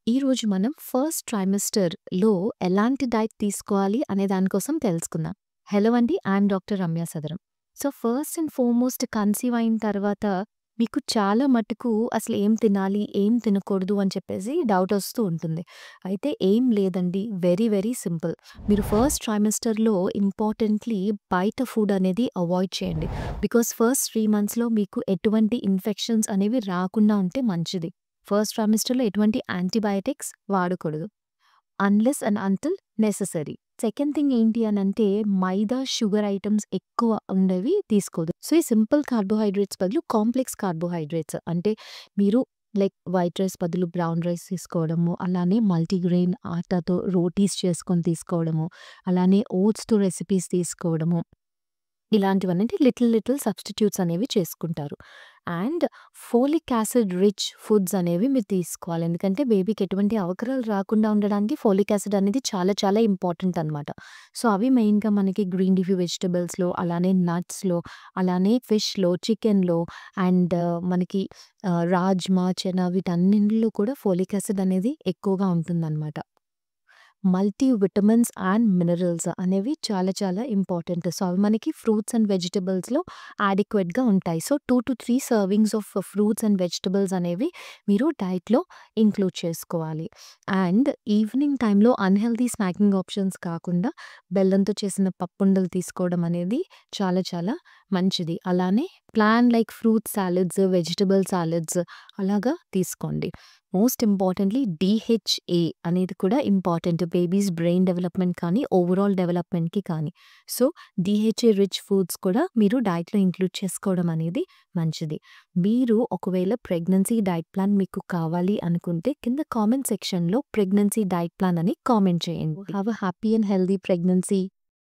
ఈరోజు మనం ఫస్ట్ ట్రైమెస్టర్‌లో ఎలాంటి డైట్ తీసుకోవాలి అనే దాని కోసం తెలుసుకుందాం. హలో అండి. I'm doctor Ramya Sadaram. So, first and foremost conceive అయిన తర్వాత మీకు చాలా మటుకు అసలు ఏం తినాలి, ఏం తినకూడదు అని చెప్పేసి డౌట్ వస్తూ ఉంటుంది. అయితే ఏం లేదండి. Very very simple. మీరు ఫస్ట్ ట్రైమెస్టర్‌లో ఇంపార్టెంట్‌లీ బయట ఫుడ్ అనేది అవాయిడ్ చేయండి. బికాజ్ ఫస్ట్ 3 మంత్స్‌లో మీకు ఎటువంటి ఇన్ఫెక్షన్స్ అనేవి రాకుండా ఉంటే మంచిది. ఫస్ట్ ట్రైమెస్టర్‌లో ఎటువంటి యాంటీబయోటిక్స్ వాడకూడదు. Unless and until necessary. Second thing ఏంటి అనంటే మైదా, షుగర్ ఐటెమ్స్ ఎక్కువ ఉండేవి తీసుకోదు. సో, ఈ సింపుల్ కార్బోహైడ్రేట్స్ బదులు కాంప్లెక్స్ కార్బోహైడ్రేట్స్ అంటే మీరు లైక్ వైట్ రైస్ బదులు బ్రౌన్ రైస్ తీసుకోవడము, అలానే మల్టీగ్రెయిన్ ఆటాతో రోటీస్ చేసుకొని తీసుకోవడము, అలానే ఓట్స్‌తో రెసిపీస్ తీసుకోవడము. ఇలాంటివన్నీ అంటే లిటిల్ లిటిల్ సబ్స్టిట్యూట్స్ అనేవి చేసుకుంటారు. And folic acid rich foods అనేవి మీరు తీసుకోవాలి. ఎందుకంటే బేబీకి ఎటువంటి అవకరాలు రాకుండా ఉండడానికి ఫోలిక్ యాసిడ్ అనేది చాలా చాలా ఇంపార్టెంట్ అనమాట. సో, అవి మెయిన్‌గా మనకి గ్రీన్ లీఫీ వెజిటబుల్స్‌లో, అలానే నట్స్‌లో, అలానే ఫిష్‌లో, చికెన్‌లో అండ్ మనకి రాజ్మా, చెనా వీటన్నింటిలో కూడా ఫోలిక్ యాసిడ్ అనేది ఎక్కువగా ఉంటుందనమాట. మల్టీ విటమిన్స్ అండ్ మినరల్స్ అనేవి చాలా చాలా ఇంపార్టెంట్. సో, అవి మనకి ఫ్రూట్స్ అండ్ వెజిటబుల్స్‌లో యాడిక్వేట్‌గా ఉంటాయి. So, 2-3 servings of fruits and vegetables అనేవి మీరు డైట్‌లో ఇంక్లూడ్ చేసుకోవాలి. అండ్ ఈవినింగ్ టైంలో అన్‌హెల్తీ స్నాకింగ్ ఆప్షన్స్ కాకుండా బెల్లంతో చేసిన పప్పుండలు తీసుకోవడం అనేది చాలా చాలా మంచిది. అలానే plan like fruit salads, vegetable salads అలాగా తీసుకోండి. మోస్ట్ ఇంపార్టెంట్‌లీ డీహెచ్ఏ అనేది కూడా ఇంపార్టెంట్. బేబీస్ బ్రెయిన్ డెవలప్‌మెంట్ కానీ, ఓవరాల్ డెవలప్‌మెంట్‌కి కానీ. సో, డీహెచ్ఏ రిచ్ ఫుడ్స్ కూడా మీరు డైట్‌లో ఇంక్లూడ్ చేసుకోవడం అనేది మంచిది. మీరు ఒకవేళ ప్రెగ్నెన్సీ డైట్ ప్లాన్ మీకు కావాలి అనుకుంటే కింద కామెంట్ సెక్షన్‌లో ప్రెగ్నెన్సీ డైట్ ప్లాన్ అని కామెంట్ చేయండి. Have a happy and healthy pregnancy.